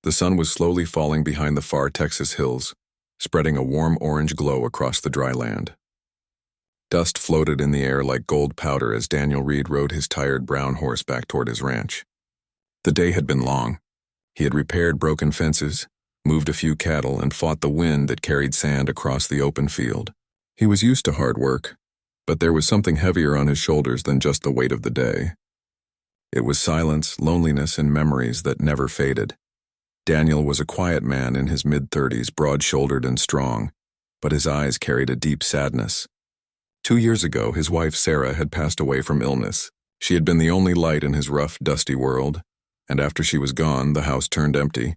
The sun was slowly falling behind the far Texas hills, spreading a warm orange glow across the dry land. Dust floated in the air like gold powder as Daniel Reed rode his tired brown horse back toward his ranch. The day had been long. He had repaired broken fences, moved a few cattle, and fought the wind that carried sand across the open field. He was used to hard work, but there was something heavier on his shoulders than just the weight of the day. It was silence, loneliness, and memories that never faded. Daniel was a quiet man in his mid-30s, broad-shouldered and strong, but his eyes carried a deep sadness. 2 years ago, his wife Sarah had passed away from illness. She had been the only light in his rough, dusty world, and after she was gone, the house turned empty,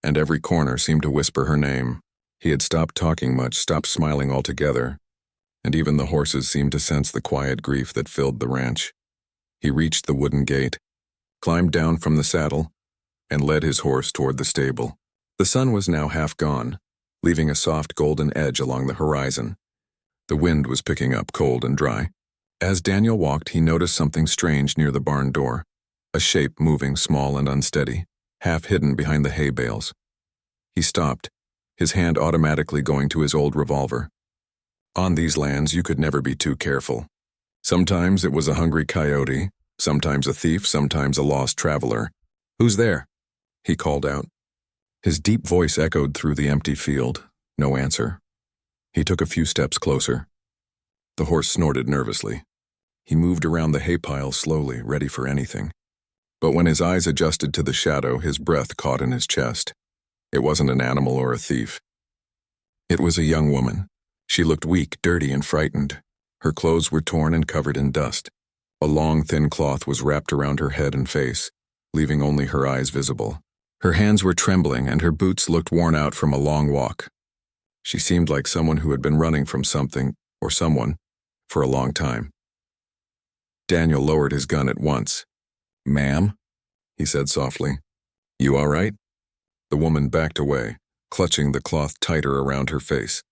and every corner seemed to whisper her name. He had stopped talking much, stopped smiling altogether, and even the horses seemed to sense the quiet grief that filled the ranch. He reached the wooden gate, climbed down from the saddle, and led his horse toward the stable. The sun was now half gone, leaving a soft golden edge along the horizon. The wind was picking up, cold and dry. As Daniel walked, he noticed something strange near the barn door, a shape moving small and unsteady, half hidden behind the hay bales. He stopped, his hand automatically going to his old revolver. On these lands, you could never be too careful. Sometimes it was a hungry coyote, sometimes a thief, sometimes a lost traveler. "Who's there?" he called out. His deep voice echoed through the empty field. No answer. He took a few steps closer. The horse snorted nervously. He moved around the hay pile slowly, ready for anything. But when his eyes adjusted to the shadow, his breath caught in his chest. It wasn't an animal or a thief. It was a young woman. She looked weak, dirty, and frightened. Her clothes were torn and covered in dust. A long, thin cloth was wrapped around her head and face, leaving only her eyes visible. Her hands were trembling, and her boots looked worn out from a long walk. She seemed like someone who had been running from something, or someone, for a long time. Daniel lowered his gun at once. "Ma'am?" he said softly. "You all right?" The woman backed away, clutching the cloth tighter around her face.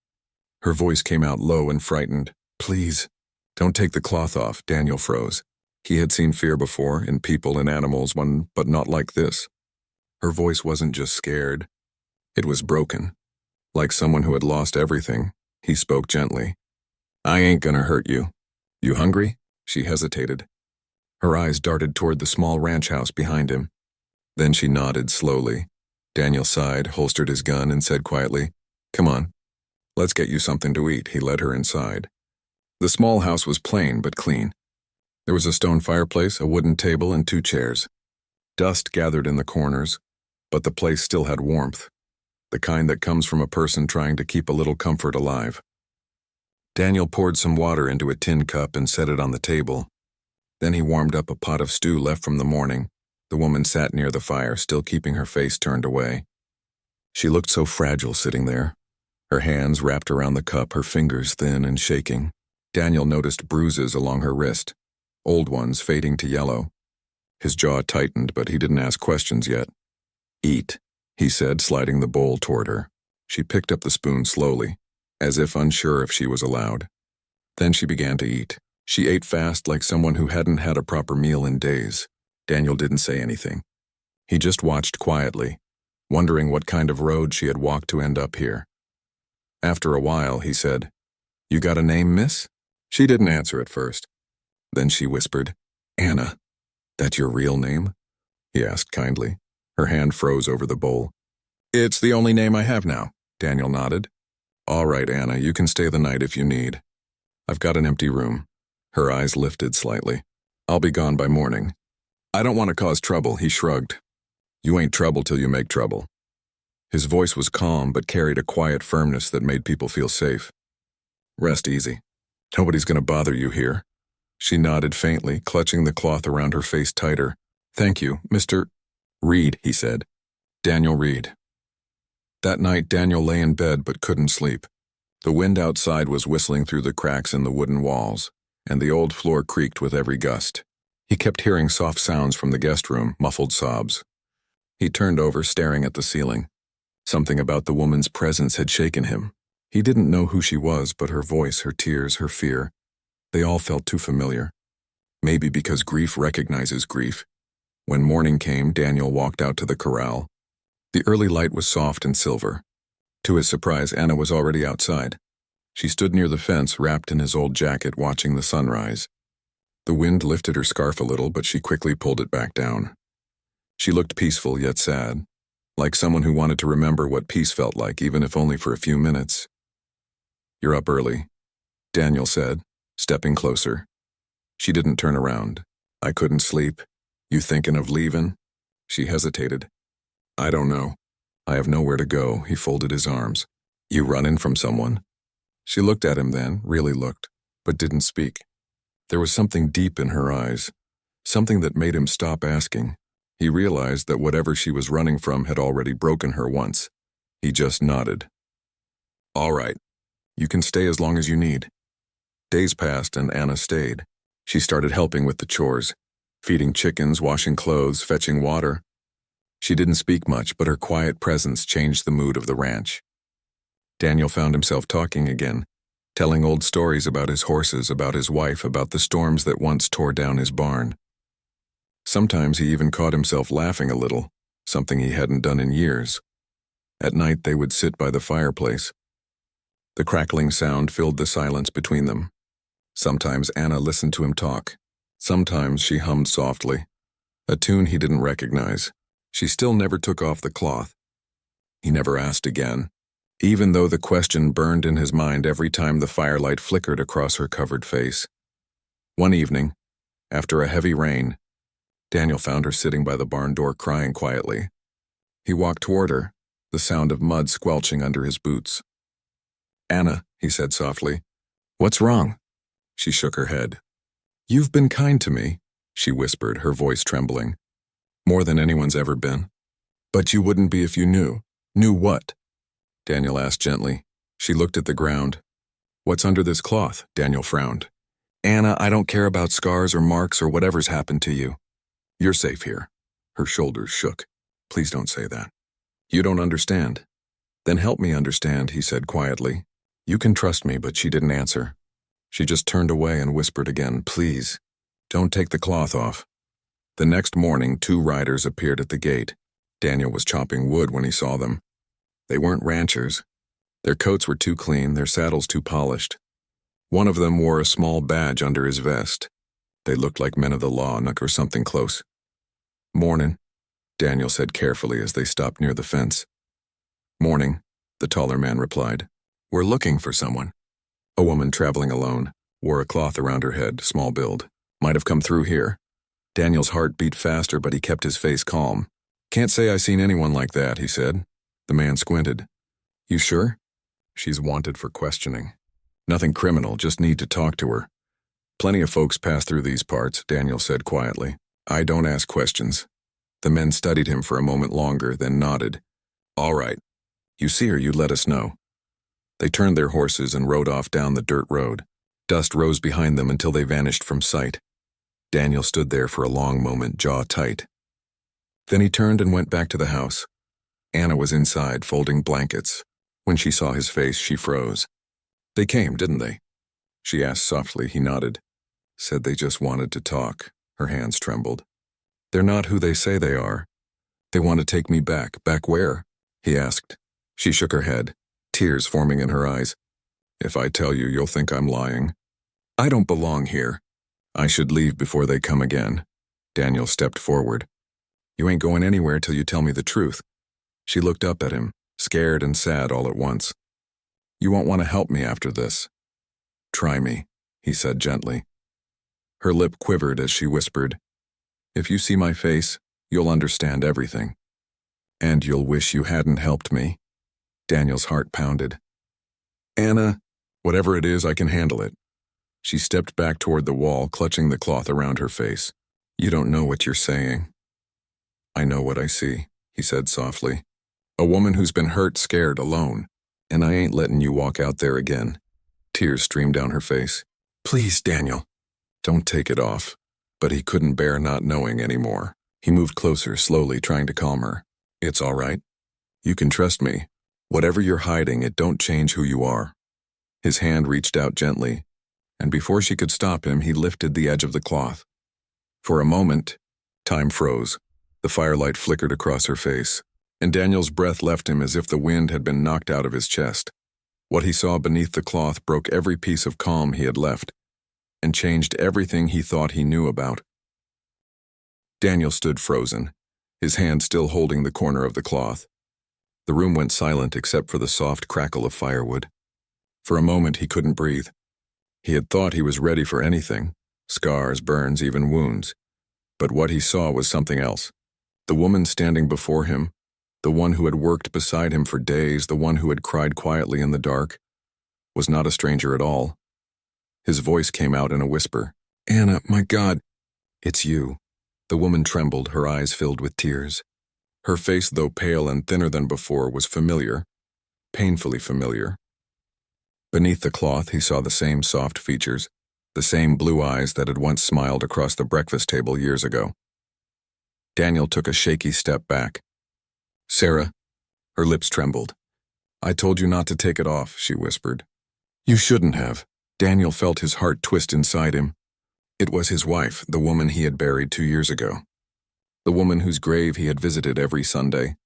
Her voice came out low and frightened. "Please, don't take the cloth off." Daniel froze. He had seen fear before, in people and animals, but not like this. Her voice wasn't just scared. It was broken. Like someone who had lost everything, he spoke gently. "I ain't gonna hurt you. You hungry?" She hesitated. Her eyes darted toward the small ranch house behind him. Then she nodded slowly. Daniel sighed, holstered his gun, and said quietly, "Come on. Let's get you something to eat." He led her inside. The small house was plain but clean. There was a stone fireplace, a wooden table, and 2 chairs. Dust gathered in the corners, but the place still had warmth, the kind that comes from a person trying to keep a little comfort alive. Daniel poured some water into a tin cup and set it on the table. Then he warmed up a pot of stew left from the morning. The woman sat near the fire, still keeping her face turned away. She looked so fragile sitting there, her hands wrapped around the cup, her fingers thin and shaking. Daniel noticed bruises along her wrist, old ones fading to yellow. His jaw tightened, but he didn't ask questions yet. "Eat," he said, sliding the bowl toward her. She picked up the spoon slowly, as if unsure if she was allowed. Then she began to eat. She ate fast, like someone who hadn't had a proper meal in days. Daniel didn't say anything. He just watched quietly, wondering what kind of road she had walked to end up here. After a while, he said, "You got a name, miss?" She didn't answer at first. Then she whispered, "Anna. That your real name?" he asked kindly. Her hand froze over the bowl. "It's the only name I have now," Daniel nodded. "All right, Anna, you can stay the night if you need. I've got an empty room." Her eyes lifted slightly. "I'll be gone by morning." "I don't want to cause trouble," he shrugged. "You ain't trouble till you make trouble." His voice was calm but carried a quiet firmness that made people feel safe. "Rest easy. Nobody's going to bother you here." She nodded faintly, clutching the cloth around her face tighter. "Thank you, Mr. Reed," he said. "Daniel Reed." That night, Daniel lay in bed but couldn't sleep. The wind outside was whistling through the cracks in the wooden walls, and the old floor creaked with every gust. He kept hearing soft sounds from the guest room, muffled sobs. He turned over, staring at the ceiling. Something about the woman's presence had shaken him. He didn't know who she was, but her voice, her tears, her fear, they all felt too familiar. Maybe because grief recognizes grief. When morning came, Daniel walked out to the corral. The early light was soft and silver. To his surprise, Anna was already outside. She stood near the fence, wrapped in his old jacket, watching the sunrise. The wind lifted her scarf a little, but she quickly pulled it back down. She looked peaceful yet sad, like someone who wanted to remember what peace felt like, even if only for a few minutes. "You're up early," Daniel said, stepping closer. She didn't turn around. "I couldn't sleep. You thinking of leaving?" She hesitated. "I don't know. I have nowhere to go." He folded his arms. "You running from someone?" She looked at him then, really looked, but didn't speak. There was something deep in her eyes, something that made him stop asking. He realized that whatever she was running from had already broken her once. He just nodded. "All right. You can stay as long as you need." Days passed and Anna stayed. She started helping with the chores, feeding chickens, washing clothes, fetching water. She didn't speak much, but her quiet presence changed the mood of the ranch. Daniel found himself talking again, telling old stories about his horses, about his wife, about the storms that once tore down his barn. Sometimes he even caught himself laughing a little, something he hadn't done in years. At night they would sit by the fireplace. The crackling sound filled the silence between them. Sometimes Anna listened to him talk. Sometimes she hummed softly, a tune he didn't recognize. She still never took off the cloth. He never asked again, even though the question burned in his mind every time the firelight flickered across her covered face. One evening, after a heavy rain, Daniel found her sitting by the barn door crying quietly. He walked toward her, the sound of mud squelching under his boots. "Anna," he said softly, "what's wrong?" She shook her head. "You've been kind to me," she whispered, her voice trembling. "More than anyone's ever been. But you wouldn't be if you knew." "Knew what?" Daniel asked gently. She looked at the ground. "What's under this cloth?" Daniel frowned. "Anna, I don't care about scars or marks or whatever's happened to you. You're safe here." Her shoulders shook. "Please don't say that. You don't understand." "Then help me understand," he said quietly. "You can trust me," but she didn't answer. She just turned away and whispered again, "Please, don't take the cloth off." The next morning, 2 riders appeared at the gate. Daniel was chopping wood when he saw them. They weren't ranchers. Their coats were too clean, their saddles too polished. One of them wore a small badge under his vest. They looked like men of the law, or something close. "Morning," Daniel said carefully as they stopped near the fence. "Morning," the taller man replied. "We're looking for someone." A woman traveling alone, wore a cloth around her head, small build. "Might have come through here." Daniel's heart beat faster, but he kept his face calm. "Can't say I seen anyone like that," he said. The man squinted. "You sure?" "She's wanted for questioning. Nothing criminal, just need to talk to her." "Plenty of folks pass through these parts," Daniel said quietly. "I don't ask questions." The men studied him for a moment longer, then nodded. "All right. You see her, you let us know." They turned their horses and rode off down the dirt road. Dust rose behind them until they vanished from sight. Daniel stood there for a long moment, jaw tight. Then he turned and went back to the house. Anna was inside, folding blankets. When she saw his face, she froze. "They came, didn't they?" she asked softly. He nodded. "Said they just wanted to talk." Her hands trembled. "They're not who they say they are. They want to take me back." "Back where?" he asked. She shook her head, tears forming in her eyes. "If I tell you, you'll think I'm lying. I don't belong here. I should leave before they come again." Daniel stepped forward. "You ain't going anywhere till you tell me the truth." She looked up at him, scared and sad all at once. "You won't want to help me after this." "Try me," he said gently. Her lip quivered as she whispered, "If you see my face, you'll understand everything. And you'll wish you hadn't helped me." Daniel's heart pounded. "Anna, whatever it is, I can handle it." She stepped back toward the wall, clutching the cloth around her face. "You don't know what you're saying." "I know what I see," he said softly. "A woman who's been hurt, scared, alone. And I ain't letting you walk out there again." Tears streamed down her face. "Please, Daniel." "Don't take it off." But he couldn't bear not knowing anymore. He moved closer, slowly trying to calm her. "It's all right. You can trust me. Whatever you're hiding, it don't change who you are." His hand reached out gently, and before she could stop him, he lifted the edge of the cloth. For a moment, time froze. The firelight flickered across her face. and Daniel's breath left him as if the wind had been knocked out of his chest. What he saw beneath the cloth broke every piece of calm he had left, and changed everything he thought he knew about. Daniel stood frozen, his hand still holding the corner of the cloth. The room went silent except for the soft crackle of firewood. For a moment he couldn't breathe. He had thought he was ready for anything, scars, burns, even wounds. But what he saw was something else. The woman standing before him, the one who had worked beside him for days, the one who had cried quietly in the dark, was not a stranger at all. His voice came out in a whisper. "Anna, my God, it's you." The woman trembled, her eyes filled with tears. Her face, though pale and thinner than before, was familiar, painfully familiar. Beneath the cloth, he saw the same soft features, the same blue eyes that had once smiled across the breakfast table years ago. Daniel took a shaky step back. "Sarah," her lips trembled. "I told you not to take it off," she whispered. "You shouldn't have." Daniel felt his heart twist inside him. It was his wife, the woman he had buried 2 years ago. The woman whose grave he had visited every Sunday.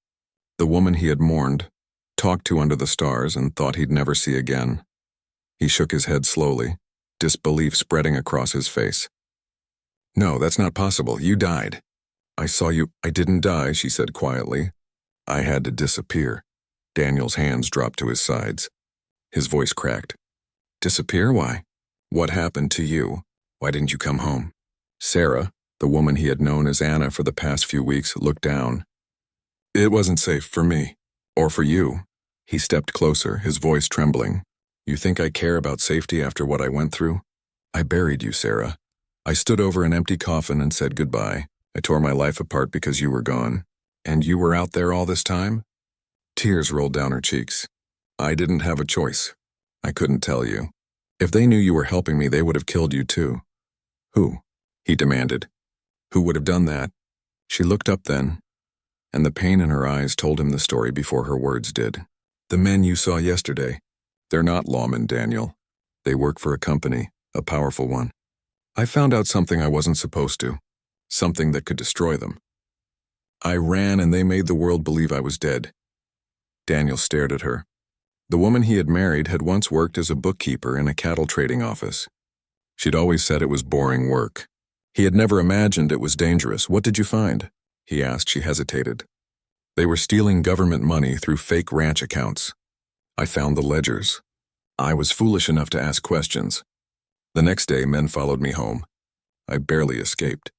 The woman he had mourned, talked to under the stars, and thought he'd never see again. He shook his head slowly, disbelief spreading across his face. "No, that's not possible. You died." "I saw you." "I didn't die," she said quietly. "I had to disappear." Daniel's hands dropped to his sides. His voice cracked. "Disappear? Why? What happened to you? Why didn't you come home?" Sarah, the woman he had known as Anna for the past few weeks, looked down. "It wasn't safe for me. Or for you." He stepped closer, his voice trembling. "You think I care about safety after what I went through? I buried you, Sarah. I stood over an empty coffin and said goodbye. I tore my life apart because you were gone. And you were out there all this time?" Tears rolled down her cheeks. "I didn't have a choice. I couldn't tell you. If they knew you were helping me, they would have killed you too." "Who?" he demanded. "Who would have done that?" She looked up then, and the pain in her eyes told him the story before her words did. "The men you saw yesterday, they're not lawmen, Daniel. They work for a company, a powerful one. I found out something I wasn't supposed to, something that could destroy them. I ran and they made the world believe I was dead." Daniel stared at her. The woman he had married had once worked as a bookkeeper in a cattle trading office. She'd always said it was boring work. He had never imagined it was dangerous. "What did you find?" he asked. She hesitated. "They were stealing government money through fake ranch accounts. I found the ledgers. I was foolish enough to ask questions. The next day, men followed me home. I barely escaped.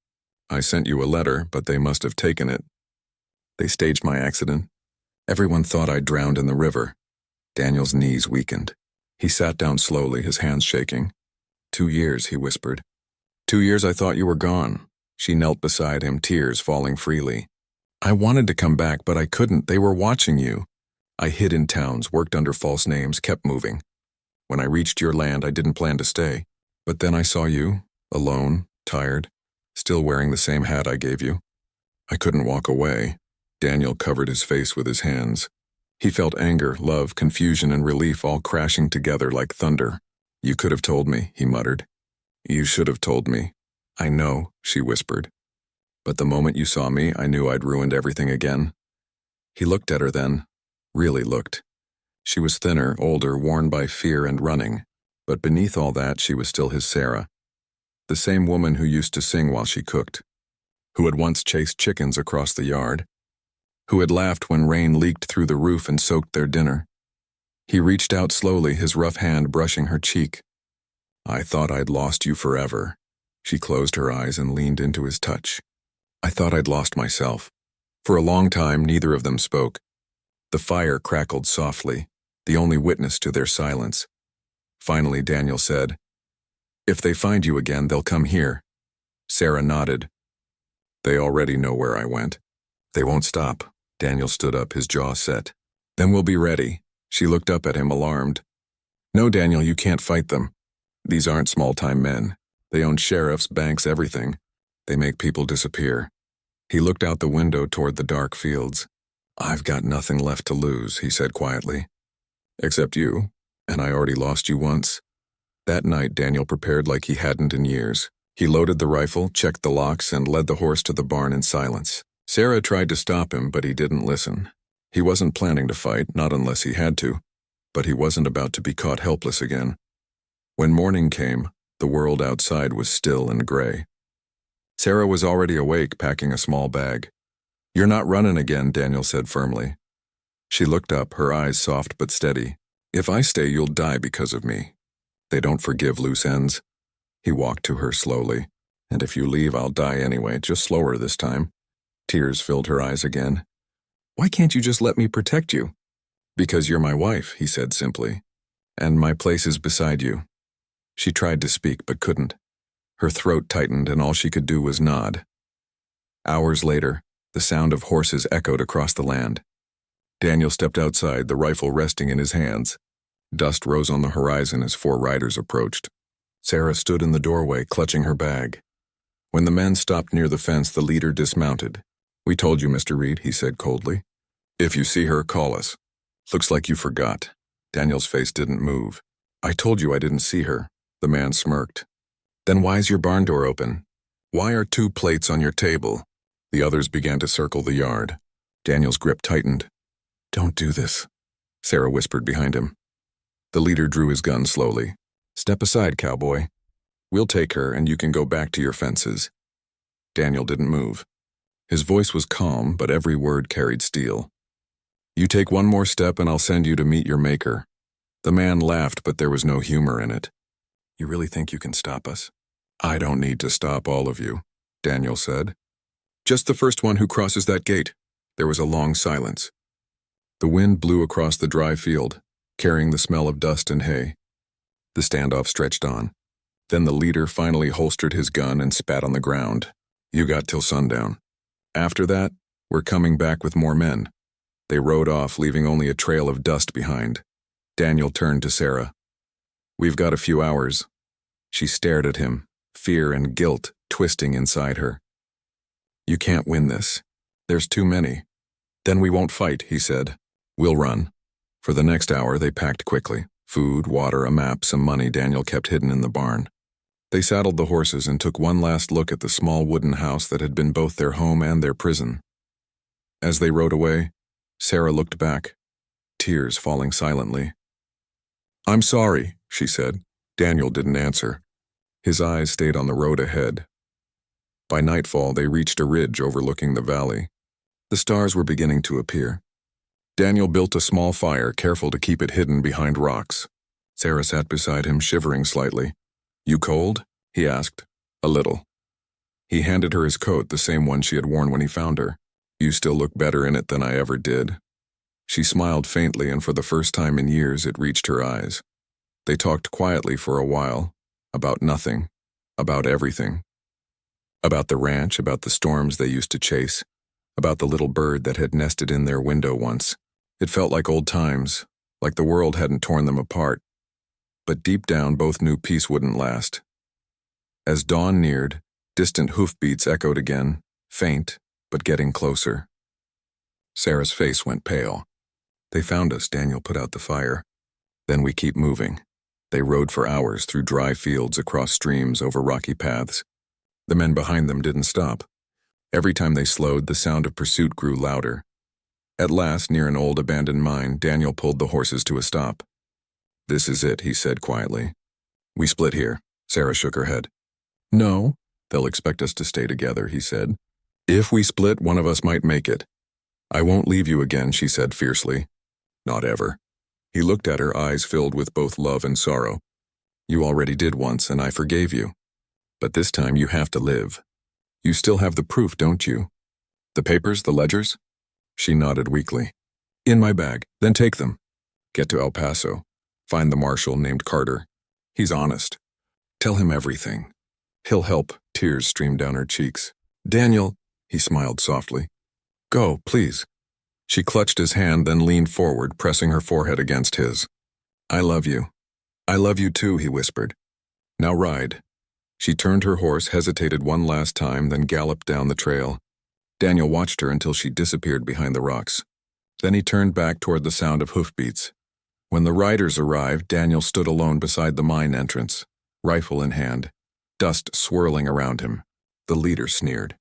I sent you a letter, but they must have taken it. They staged my accident. Everyone thought I drowned in the river." Daniel's knees weakened. He sat down slowly, his hands shaking. 2 years, he whispered. 2 years I thought you were gone." She knelt beside him, tears falling freely. "I wanted to come back, but I couldn't. They were watching you. I hid in towns, worked under false names, kept moving. When I reached your land, I didn't plan to stay. But then I saw you, alone, tired, still wearing the same hat I gave you. I couldn't walk away." Daniel covered his face with his hands. He felt anger, love, confusion, and relief all crashing together like thunder. "You could have told me," he muttered. "You should have told me." "I know," she whispered. "But the moment you saw me, I knew I'd ruined everything again." He looked at her then, really looked. She was thinner, older, worn by fear and running, but beneath all that she was still his Sarah. The same woman who used to sing while she cooked, who had once chased chickens across the yard, who had laughed when rain leaked through the roof and soaked their dinner. He reached out slowly, his rough hand brushing her cheek. "I thought I'd lost you forever." She closed her eyes and leaned into his touch. "I thought I'd lost myself." For a long time, neither of them spoke. The fire crackled softly, the only witness to their silence. Finally, Daniel said, "If they find you again, they'll come here." Sarah nodded. "They already know where I went. They won't stop." Daniel stood up, his jaw set. "Then we'll be ready." She looked up at him, alarmed. "No, Daniel, you can't fight them. These aren't small-time men. They own sheriffs, banks, everything. They make people disappear." He looked out the window toward the dark fields. "I've got nothing left to lose," he said quietly. "Except you, and I already lost you once." That night, Daniel prepared like he hadn't in years. He loaded the rifle, checked the locks, and led the horse to the barn in silence. Sarah tried to stop him, but he didn't listen. He wasn't planning to fight, not unless he had to, but he wasn't about to be caught helpless again. When morning came, the world outside was still and gray. Sarah was already awake, packing a small bag. "You're not running again," Daniel said firmly. She looked up, her eyes soft but steady. "If I stay, you'll die because of me. They don't forgive loose ends." He walked to her slowly. "And if you leave, I'll die anyway, just slower this time." Tears filled her eyes again. "Why can't you just let me protect you?" "Because you're my wife," he said simply. "And my place is beside you." She tried to speak but couldn't. Her throat tightened and all she could do was nod. Hours later, the sound of horses echoed across the land. Daniel stepped outside, the rifle resting in his hands. Dust rose on the horizon as 4 riders approached. Sarah stood in the doorway, clutching her bag. When the men stopped near the fence, the leader dismounted. "We told you, Mr. Reed," he said coldly. "If you see her, call us." "Looks like you forgot." Daniel's face didn't move. "I told you I didn't see her." The man smirked. "Then why's your barn door open? Why are 2 plates on your table?" The others began to circle the yard. Daniel's grip tightened. "Don't do this," Sarah whispered behind him. The leader drew his gun slowly. "Step aside, cowboy. We'll take her and you can go back to your fences." Daniel didn't move. His voice was calm, but every word carried steel. "You take 1 more step and I'll send you to meet your maker." The man laughed, but there was no humor in it. "You really think you can stop us?" "I don't need to stop all of you," Daniel said. "Just the first one who crosses that gate." There was a long silence. The wind blew across the dry field, carrying the smell of dust and hay. The standoff stretched on. Then the leader finally holstered his gun and spat on the ground. "You got till sundown. After that, we're coming back with more men." They rode off, leaving only a trail of dust behind. Daniel turned to Sarah. "We've got a few hours." She stared at him, fear and guilt twisting inside her. "You can't win this. There's too many." "Then we won't fight," he said. "We'll run." For the next hour, they packed quickly. Food, water, a map, some money Daniel kept hidden in the barn. They saddled the horses and took one last look at the small wooden house that had been both their home and their prison. As they rode away, Sarah looked back, tears falling silently. "I'm sorry," she said. Daniel didn't answer. His eyes stayed on the road ahead. By nightfall, they reached a ridge overlooking the valley. The stars were beginning to appear. Daniel built a small fire, careful to keep it hidden behind rocks. Sarah sat beside him, shivering slightly. "You cold?" he asked. "A little." He handed her his coat, the same one she had worn when he found her. "You still look better in it than I ever did." She smiled faintly, and for the first time in years it reached her eyes. They talked quietly for a while, about nothing, about everything. About the ranch, about the storms they used to chase, about the little bird that had nested in their window once. It felt like old times, like the world hadn't torn them apart. But deep down, both knew peace wouldn't last. As dawn neared, distant hoofbeats echoed again, faint, but getting closer. Sarah's face went pale. "They found us," Daniel put out the fire. "Then we keep moving." They rode for hours through dry fields, across streams, over rocky paths. The men behind them didn't stop. Every time they slowed, the sound of pursuit grew louder. At last, near an old abandoned mine, Daniel pulled the horses to a stop. "This is it," he said quietly. "We split here." Sarah shook her head. "No, they'll expect us to stay together," he said. "If we split, one of us might make it." "I won't leave you again," she said fiercely. "Not ever." He looked at her, eyes filled with both love and sorrow. "You already did once, and I forgave you. But this time you have to live. You still have the proof, don't you? The papers, the ledgers?" She nodded weakly. "In my bag, then take them. Get to El Paso. Find the marshal named Carter. He's honest. Tell him everything. He'll help." Tears streamed down her cheeks. "Daniel," he smiled softly. "Go, please." She clutched his hand, then leaned forward, pressing her forehead against his. "I love you." "I love you too," he whispered. "Now ride." She turned her horse, hesitated one last time, then galloped down the trail. Daniel watched her until she disappeared behind the rocks. Then he turned back toward the sound of hoofbeats. When the riders arrived, Daniel stood alone beside the mine entrance, rifle in hand, dust swirling around him. The leader sneered.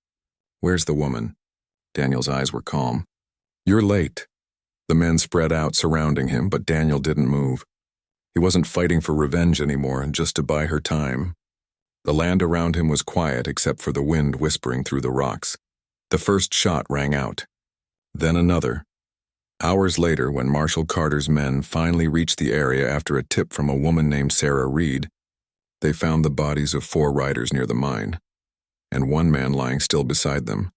"Where's the woman?" Daniel's eyes were calm. "You're late." The men spread out, surrounding him, but Daniel didn't move. He wasn't fighting for revenge anymore, just to buy her time. The land around him was quiet except for the wind whispering through the rocks. The first shot rang out. Then another. Hours later, when Marshal Carter's men finally reached the area after a tip from a woman named Sarah Reed, they found the bodies of 4 riders near the mine, and one man lying still beside them.